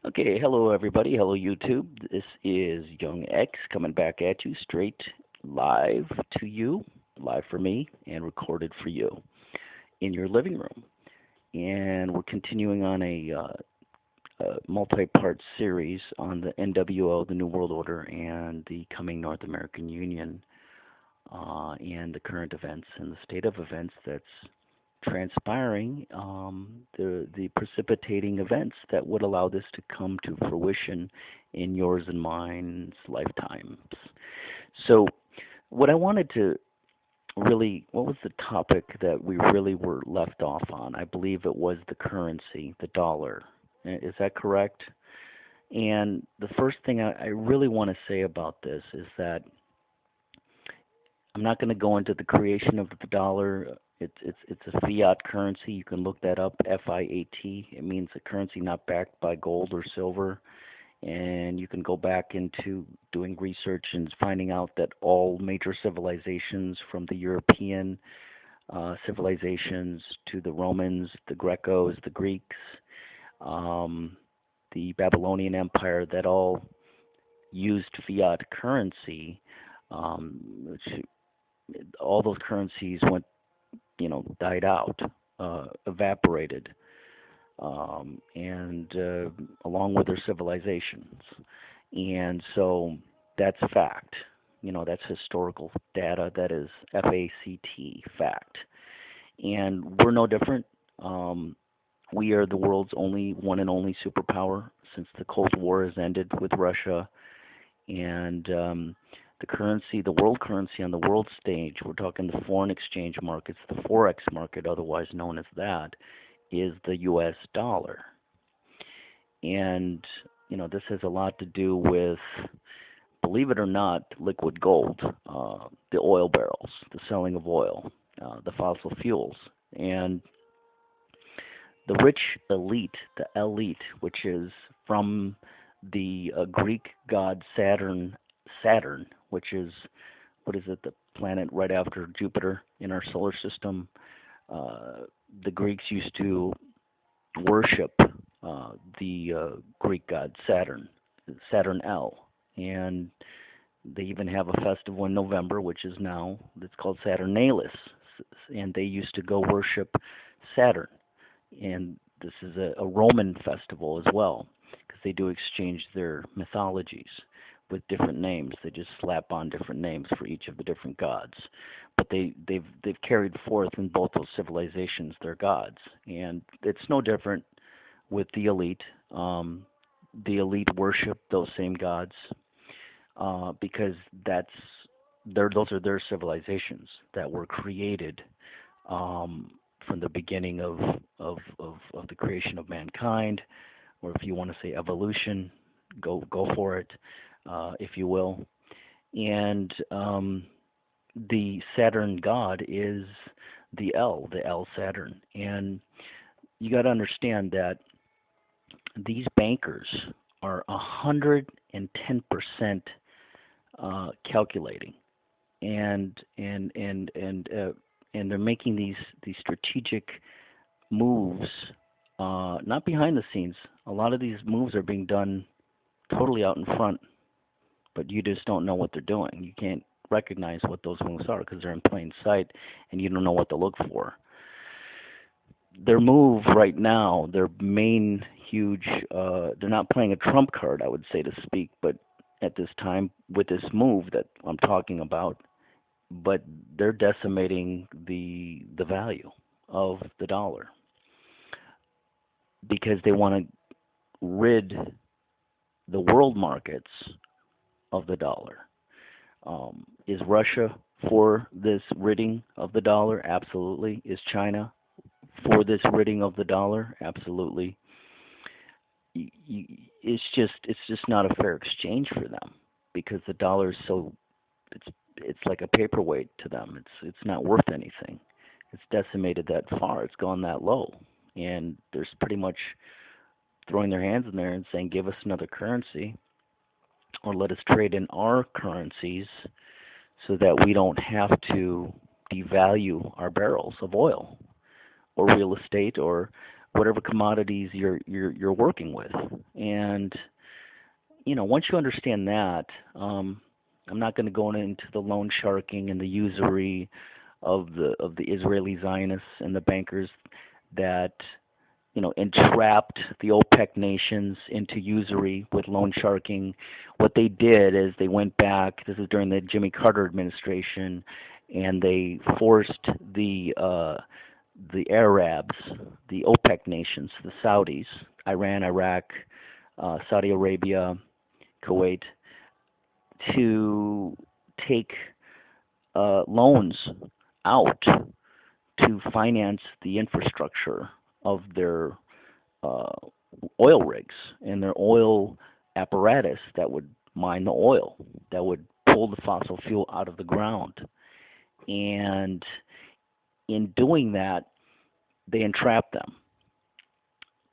Okay, hello everybody. Hello YouTube. This is Young X coming back at you straight live to you, live for me, and recorded for you in your living room. And we're continuing on a multi-part series on the NWO, the New World Order, and the coming North American Union, and the current events and the state of events that's transpiring, the precipitating events that would allow this to come to fruition in yours and mine's lifetimes. So, what I wanted to really, what was the topic that we really were left off on? I believe it was the currency, the dollar. Is that correct? And the first thing I really want to say about this is that I'm not going to go into the creation of the dollar. It's a fiat currency. You can look that up. FIAT. It means a currency not backed by gold or silver. And you can go back into doing research and finding out that all major civilizations, from the European civilizations to the Romans, the Grecos, the Greeks, um, the Babylonian Empire, that all used fiat currency, which all those currencies went, died out, evaporated, and along with their civilizations. And so that's fact. That's historical data. That is FACT, fact. And we're no different. Um, we are the world's only one and only superpower since the Cold War has ended with Russia. And the currency, the world currency on the world stage, we're talking the foreign exchange markets, the Forex market, otherwise known as that, is the US dollar. And, this has a lot to do with, believe it or not, liquid gold, the oil barrels, the selling of oil, the fossil fuels. And the rich elite, the elite, which is from the Greek god Saturn, which is, what is it, the planet right after Jupiter in our solar system. Uh, the Greeks used to worship the Greek god Saturn, Saturn L, and they even have a festival in November, which is now, it's called Saturnalis, and they used to go worship Saturn. And this is a Roman festival as well, because they do exchange their mythologies with different names. They just slap on different names for each of the different gods, but they've carried forth in both those civilizations their gods, and it's no different with the elite. The elite worship those same gods because those are their civilizations that were created um, from the beginning of the creation of mankind, or if you want to say evolution, go for it, if you will. And the Saturn god is the L Saturn, and you got to understand that these bankers are 110% calculating, and they're making these strategic moves, not behind the scenes. A lot of these moves are being done totally out in front, but you just don't know what they're doing. You can't recognize what those moves are because they're in plain sight, and you don't know what to look for. Their move right now, their main huge, they're not playing a trump card, I would say, to speak, but at this time with this move that I'm talking about, but they're decimating the value of the dollar because they want to rid the world markets of the dollar. Is Russia for this ridding of the dollar? Absolutely. Is China for this ridding of the dollar? Absolutely. It's just not a fair exchange for them because the dollar is so, it's it's like a paperweight to them. It's not worth anything. It's decimated that far. It's gone that low, and there's pretty much throwing their hands in there and saying, "Give us another currency, or let us trade in our currencies, so that we don't have to devalue our barrels of oil or real estate or whatever commodities you're working with. And once you understand that, I'm not going to go into the loan sharking and the usury of the Israeli Zionists and the bankers that entrapped the OPEC nations into usury with loan sharking. What they did is they went back. This is during the Jimmy Carter administration, and they forced the Arabs, the OPEC nations, the Saudis, Iran, Iraq, Saudi Arabia, Kuwait, to take loans out to finance the infrastructure of their uh, oil rigs and their oil apparatus that would mine the oil, that would pull the fossil fuel out of the ground. And in doing that, they entrap them,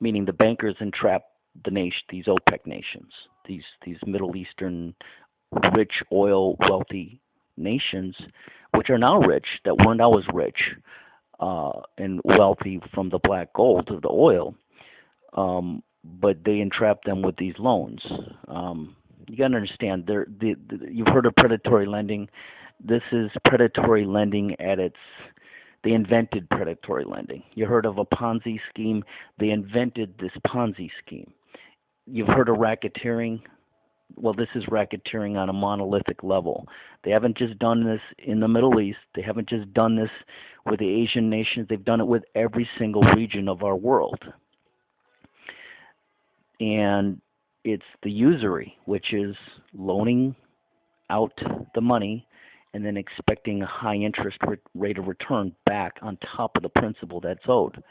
meaning the bankers entrap these OPEC nations, these Middle Eastern rich oil wealthy nations, which are now rich, that weren't always rich and wealthy from the black gold of the oil, but they entrap them with these loans. You got to understand, you've heard of predatory lending. This is predatory lending at its they invented predatory lending. You heard of a Ponzi scheme? They invented this Ponzi scheme. You've heard of racketeering? Well, this is racketeering on a monolithic level. They haven't just done this in the Middle East. They haven't just done this with the Asian nations. They've done it with every single region of our world. And it's the usury, which is loaning out the money and then expecting a high interest rate of return back on top of the principal that's owed.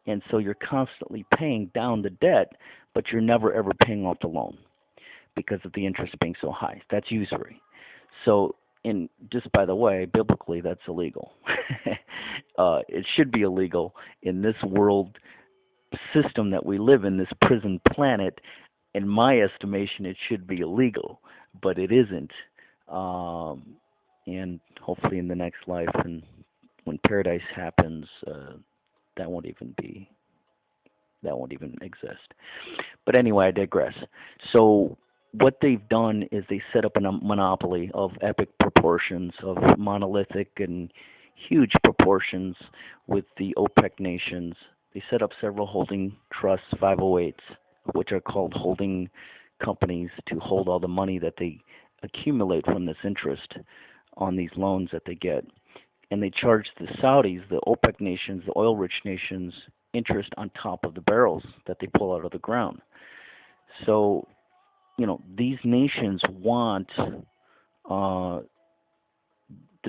And so you're constantly paying down the debt, but you're never ever paying off the loan because of the interest being so high. That's usury. So, just by the way, biblically, that's illegal. It should be illegal in this world system that we live in, this prison planet. In my estimation, it should be illegal, but it isn't. And hopefully, in the next life, and when paradise happens, that won't even be that won't even exist. But anyway, I digress. So what they've done is they set up a monopoly of epic proportions, of monolithic and huge proportions with the OPEC nations. They set up several holding trusts, 508s, which are called holding companies, to hold all the money that they accumulate from this interest on these loans that they get. And they charge the Saudis, the OPEC nations, the oil-rich nations, interest on top of the barrels that they pull out of the ground. So, these nations want the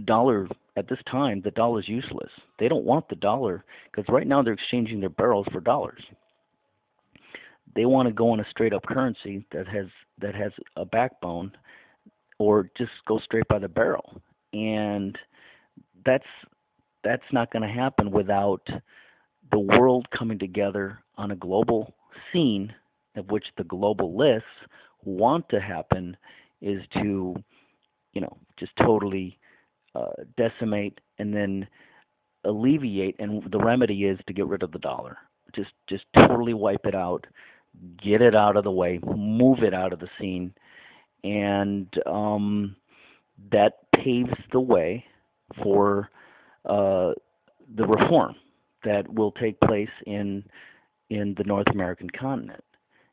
dollar. At this time, the dollar is useless. They don't want the dollar because right now they're exchanging their barrels for dollars. They want to go on a straight-up currency that has a backbone, or just go straight by the barrel. And that's not going to happen without the world coming together on a global scene, of which the globalists want to happen is to, just totally decimate and then alleviate. And the remedy is to get rid of the dollar. Just totally wipe it out, get it out of the way, move it out of the scene, and that paves the way for the reform that will take place in the North American continent.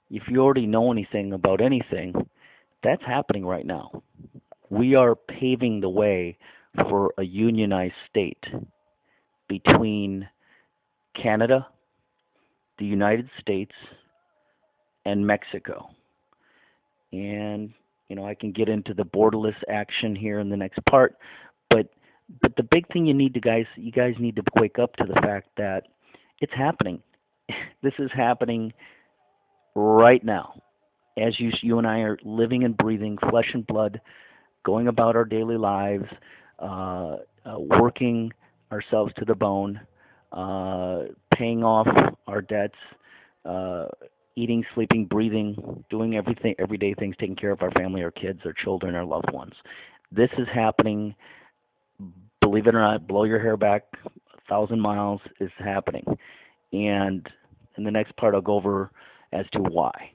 If you already know anything about anything, that's happening right now. We are paving the way for a unionized state between Canada, the United States, and Mexico. And I can get into the borderless action here in the next part, but the big thing you guys need to wake up to the fact that it's happening. This is happening right now, as you and I are living and breathing, flesh and blood, going about our daily lives, working ourselves to the bone, paying off our debts, eating, sleeping, breathing, doing everything, everyday things, taking care of our family, our kids, our children, our loved ones. This is happening. Believe it or not, blow your hair back 1,000 miles is happening. And in the next part I'll go over as to why.